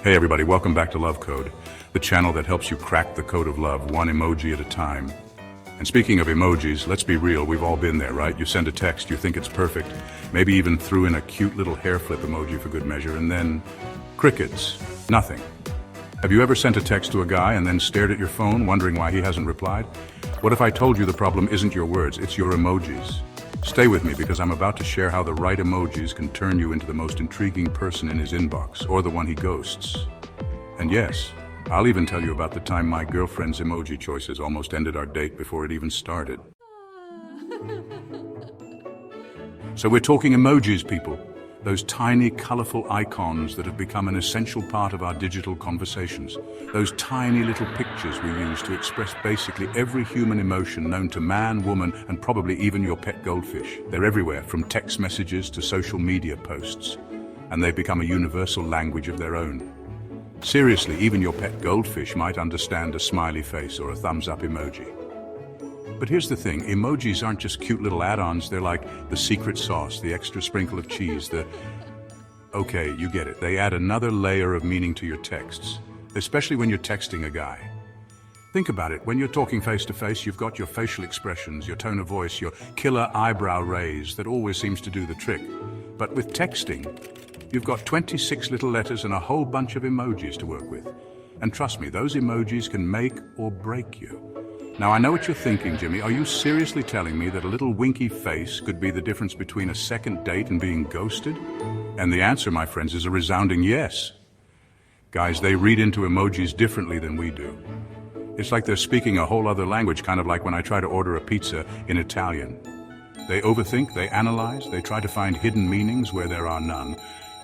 Hey everybody, welcome back to Love Code, the channel that helps you crack the code of love one emoji at a time. And speaking of emojis, let's be real, we've all been there, right? You send a text, you think it's perfect, maybe even threw in a cute little hair flip emoji for good measure, and then crickets, nothing. Have you ever sent a text to a guy and then stared at your phone wondering why he hasn't replied? What if I told you the problem isn't your words, it's your emojis? Stay with me because I'm about to share how the right emojis can turn you into the most intriguing person in his inbox, or the one he ghosts. And yes, I'll even tell you about the time my girlfriend's emoji choices almost ended our date before it even started. So we're talking emojis, people. Those tiny, colorful icons that have become an essential part of our digital conversations. Those tiny little pictures we use to express basically every human emotion known to man, woman, and probably even your pet goldfish. They're everywhere, from text messages to social media posts. And they've become a universal language of their own. Seriously, even your pet goldfish might understand a smiley face or a thumbs up emoji. But here's the thing, emojis aren't just cute little add-ons, they're like the secret sauce, the extra sprinkle of cheese, okay, you get it. They add another layer of meaning to your texts, especially when you're texting a guy. Think about it, when you're talking face-to-face, you've got your facial expressions, your tone of voice, your killer eyebrow raise that always seems to do the trick. But with texting, you've got 26 little letters and a whole bunch of emojis to work with. And trust me, those emojis can make or break you. Now, I know what you're thinking, Jimmy. Are you seriously telling me that a little winky face could be the difference between a second date and being ghosted? And the answer, my friends, is a resounding yes. Guys, they read into emojis differently than we do. It's like they're speaking a whole other language, kind of like when I try to order a pizza in Italian. They overthink, they analyze, they try to find hidden meanings where there are none.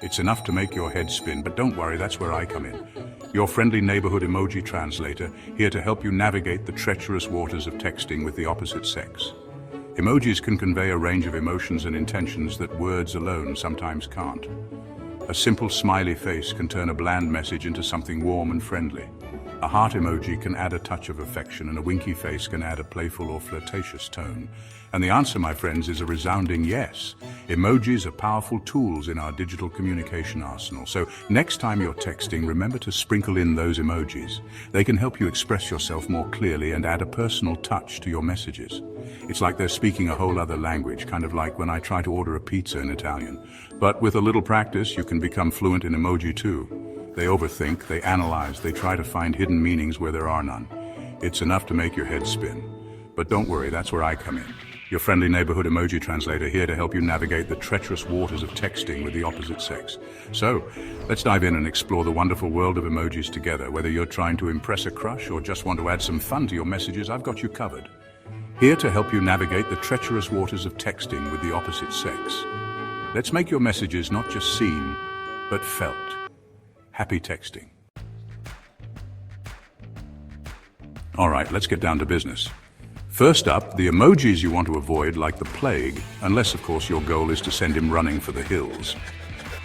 It's enough to make your head spin, but don't worry, that's where I come in. Your friendly neighborhood emoji translator, here to help you navigate the treacherous waters of texting with the opposite sex. Emojis can convey a range of emotions and intentions that words alone sometimes can't. A simple smiley face can turn a bland message into something warm and friendly. A heart emoji can add a touch of affection, and a winky face can add a playful or flirtatious tone. And the answer, my friends, is a resounding yes. Emojis are powerful tools in our digital communication arsenal. So next time you're texting, remember to sprinkle in those emojis. They can help you express yourself more clearly and add a personal touch to your messages. It's like they're speaking a whole other language, kind of like when I try to order a pizza in Italian. But with a little practice, you can become fluent in emoji too. They overthink, they analyze, they try to find hidden meanings where there are none. It's enough to make your head spin. But don't worry, that's where I come in. Your friendly neighborhood emoji translator, here to help you navigate the treacherous waters of texting with the opposite sex. So, let's dive in and explore the wonderful world of emojis together. Whether you're trying to impress a crush or just want to add some fun to your messages, I've got you covered. Here to help you navigate the treacherous waters of texting with the opposite sex. Let's make your messages not just seen, but felt. Happy texting. All right, let's get down to business. First up, the emojis you want to avoid like the plague, unless of course your goal is to send him running for the hills.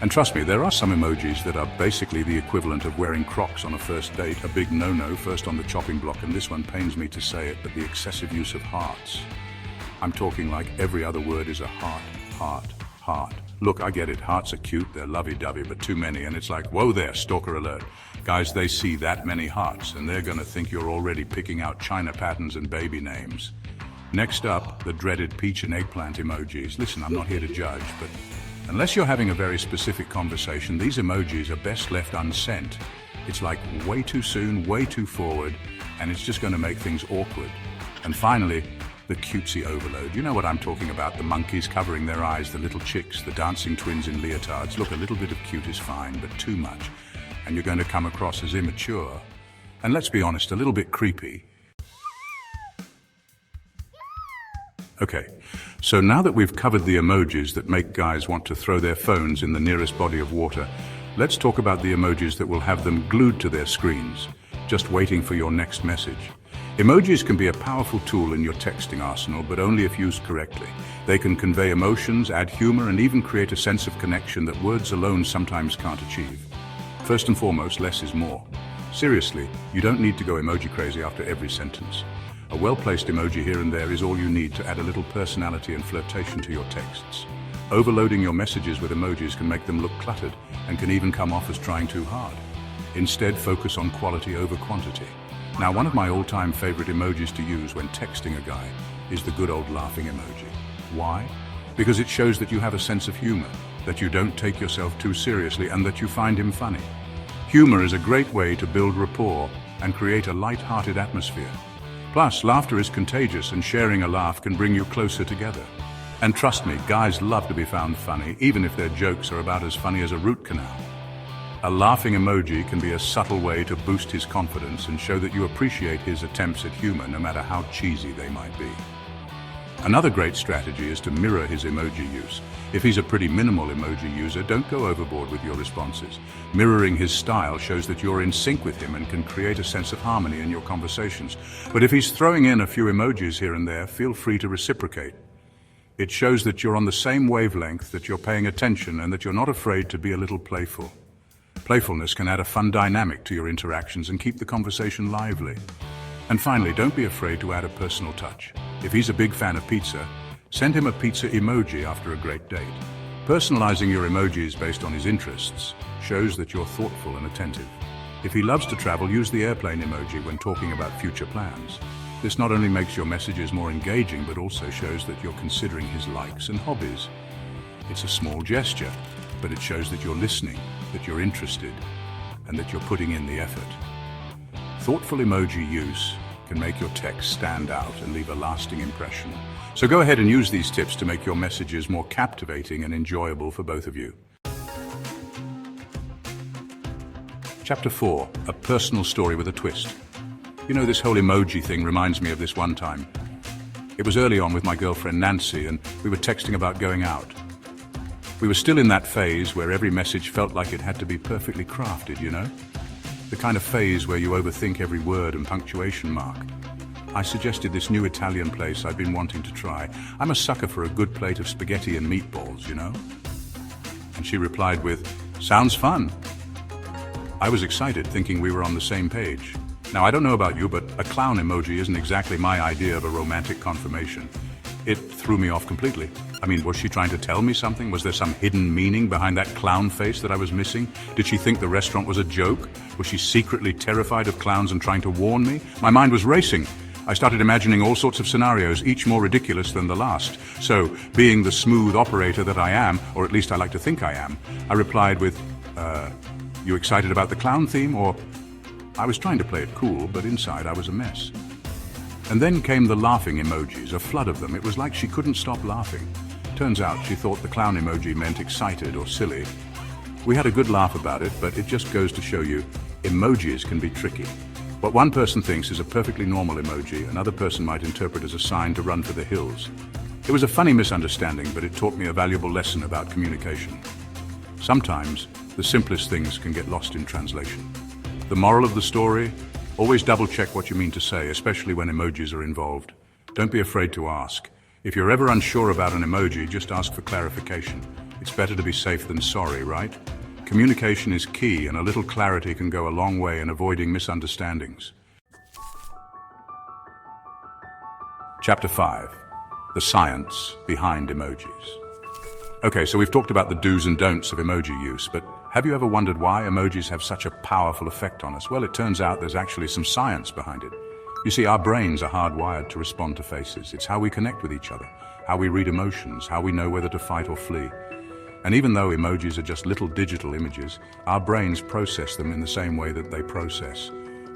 And trust me, there are some emojis that are basically the equivalent of wearing Crocs on a first date, a big no-no first on the chopping block, and this one pains me to say it, but the excessive use of hearts. I'm talking like every other word is a heart, heart, heart. Look, I get it, hearts are cute, they're lovey-dovey, but too many, and it's like, whoa there, stalker alert. Guys, they see that many hearts, and they're gonna think you're already picking out China patterns and baby names. Next up, the dreaded peach and eggplant emojis. Listen, I'm not here to judge, but unless you're having a very specific conversation, these emojis are best left unsent. It's like way too soon, way too forward, and it's just gonna make things awkward. And finally, the cutesy overload. You know what I'm talking about, the monkeys covering their eyes, the little chicks, the dancing twins in leotards. Look, a little bit of cute is fine, but too much, and you're going to come across as immature. And let's be honest, a little bit creepy. Okay, so now that we've covered the emojis that make guys want to throw their phones in the nearest body of water, let's talk about the emojis that will have them glued to their screens, just waiting for your next message. Emojis can be a powerful tool in your texting arsenal, but only if used correctly. They can convey emotions, add humor, and even create a sense of connection that words alone sometimes can't achieve. First and foremost, less is more. Seriously, you don't need to go emoji crazy after every sentence. A well-placed emoji here and there is all you need to add a little personality and flirtation to your texts. Overloading your messages with emojis can make them look cluttered and can even come off as trying too hard. Instead, focus on quality over quantity. Now, one of my all-time favorite emojis to use when texting a guy is the good old laughing emoji. Why? Because it shows that you have a sense of humor, that you don't take yourself too seriously, and that you find him funny. Humor is a great way to build rapport and create a light-hearted atmosphere. Plus, laughter is contagious, and sharing a laugh can bring you closer together. And trust me, guys love to be found funny, even if their jokes are about as funny as a root canal. A laughing emoji can be a subtle way to boost his confidence and show that you appreciate his attempts at humor, no matter how cheesy they might be. Another great strategy is to mirror his emoji use. If he's a pretty minimal emoji user, don't go overboard with your responses. Mirroring his style shows that you're in sync with him and can create a sense of harmony in your conversations. But if he's throwing in a few emojis here and there, feel free to reciprocate. It shows that you're on the same wavelength, that you're paying attention, and that you're not afraid to be a little playful. Playfulness can add a fun dynamic to your interactions and keep the conversation lively. And finally, don't be afraid to add a personal touch. If he's a big fan of pizza, send him a pizza emoji after a great date. Personalizing your emojis based on his interests shows that you're thoughtful and attentive. If he loves to travel, use the airplane emoji when talking about future plans. This not only makes your messages more engaging, but also shows that you're considering his likes and hobbies. It's a small gesture, but it shows that you're listening, that you're interested, and that you're putting in the effort. Thoughtful emoji use can make your text stand out and leave a lasting impression. So go ahead and use these tips to make your messages more captivating and enjoyable for both of you. Chapter 4, a personal story with a twist. You know, this whole emoji thing reminds me of this one time. It was early on with my girlfriend Nancy, and we were texting about going out. We were still in that phase where every message felt like it had to be perfectly crafted, you know? The kind of phase where you overthink every word and punctuation mark. I suggested this new Italian place I'd been wanting to try. I'm a sucker for a good plate of spaghetti and meatballs, you know? And she replied with, "Sounds fun." I was excited, thinking we were on the same page. Now, I don't know about you, but a clown emoji isn't exactly my idea of a romantic confirmation. It threw me off completely. I mean, was she trying to tell me something? Was there some hidden meaning behind that clown face that I was missing? Did she think the restaurant was a joke? Was she secretly terrified of clowns and trying to warn me? My mind was racing. I started imagining all sorts of scenarios, each more ridiculous than the last. So, being the smooth operator that I am, or at least I like to think I am, I replied with, you excited about the clown theme? Or, I was trying to play it cool, but inside I was a mess. And then came the laughing emojis, a flood of them. It was like she couldn't stop laughing. Turns out she thought the clown emoji meant excited or silly. We had a good laugh about it, but it just goes to show you, emojis can be tricky. What one person thinks is a perfectly normal emoji, another person might interpret as a sign to run for the hills. It was a funny misunderstanding, but it taught me a valuable lesson about communication. Sometimes, the simplest things can get lost in translation. The moral of the story? Always double-check what you mean to say, especially when emojis are involved. Don't be afraid to ask. If you're ever unsure about an emoji, just ask for clarification. It's better to be safe than sorry, right? Communication is key, and a little clarity can go a long way in avoiding misunderstandings. Chapter 5. The science behind emojis. Okay, so we've talked about the do's and don'ts of emoji use, but have you ever wondered why emojis have such a powerful effect on us? Well, it turns out there's actually some science behind it. You see, our brains are hardwired to respond to faces. It's how we connect with each other, how we read emotions, how we know whether to fight or flee. And even though emojis are just little digital images, our brains process them in the same way that they process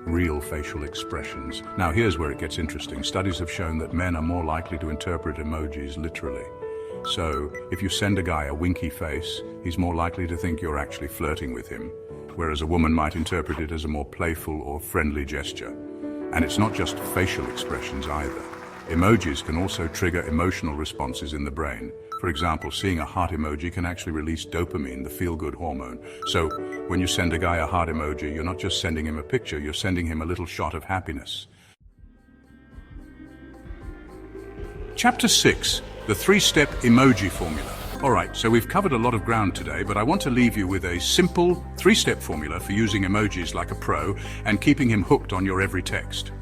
real facial expressions. Now, here's where it gets interesting. Studies have shown that men are more likely to interpret emojis literally. So, if you send a guy a winky face, he's more likely to think you're actually flirting with him, whereas a woman might interpret it as a more playful or friendly gesture. And it's not just facial expressions either. Emojis can also trigger emotional responses in the brain. For example, seeing a heart emoji can actually release dopamine, the feel-good hormone. So, when you send a guy a heart emoji, you're not just sending him a picture, you're sending him a little shot of happiness. Chapter 6. The three-step emoji formula. Alright, so we've covered a lot of ground today, but I want to leave you with a simple three-step formula for using emojis like a pro and keeping him hooked on your every text.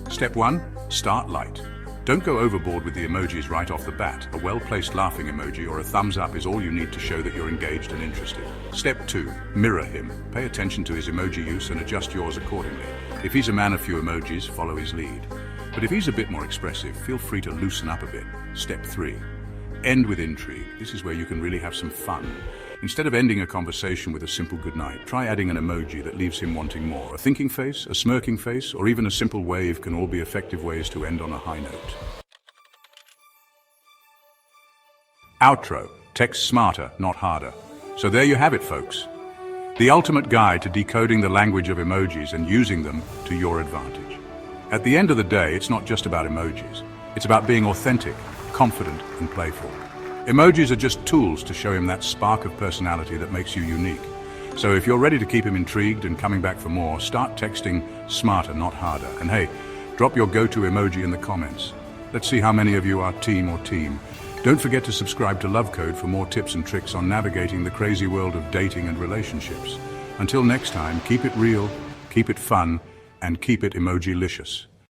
Step 1, start light. Don't go overboard with the emojis right off the bat. A well-placed laughing emoji or a thumbs up is all you need to show that you're engaged and interested. Step 2. Mirror him. Pay attention to his emoji use and adjust yours accordingly. If he's a man of few emojis, follow his lead. But if he's a bit more expressive, feel free to loosen up a bit. Step 3. End with intrigue. This is where you can really have some fun. Instead of ending a conversation with a simple goodnight, try adding an emoji that leaves him wanting more. A thinking face, a smirking face, or even a simple wave can all be effective ways to end on a high note. Outro. Text smarter, not harder. So there you have it, folks. The ultimate guide to decoding the language of emojis and using them to your advantage. At the end of the day, it's not just about emojis. It's about being authentic, confident, and playful. Emojis are just tools to show him that spark of personality that makes you unique. So if you're ready to keep him intrigued and coming back for more, start texting smarter, not harder. And hey, drop your go-to emoji in the comments. Let's see how many of you are team or team. Don't forget to subscribe to Love Code for more tips and tricks on navigating the crazy world of dating and relationships. Until next time, keep it real, keep it fun, and keep it emoji-licious.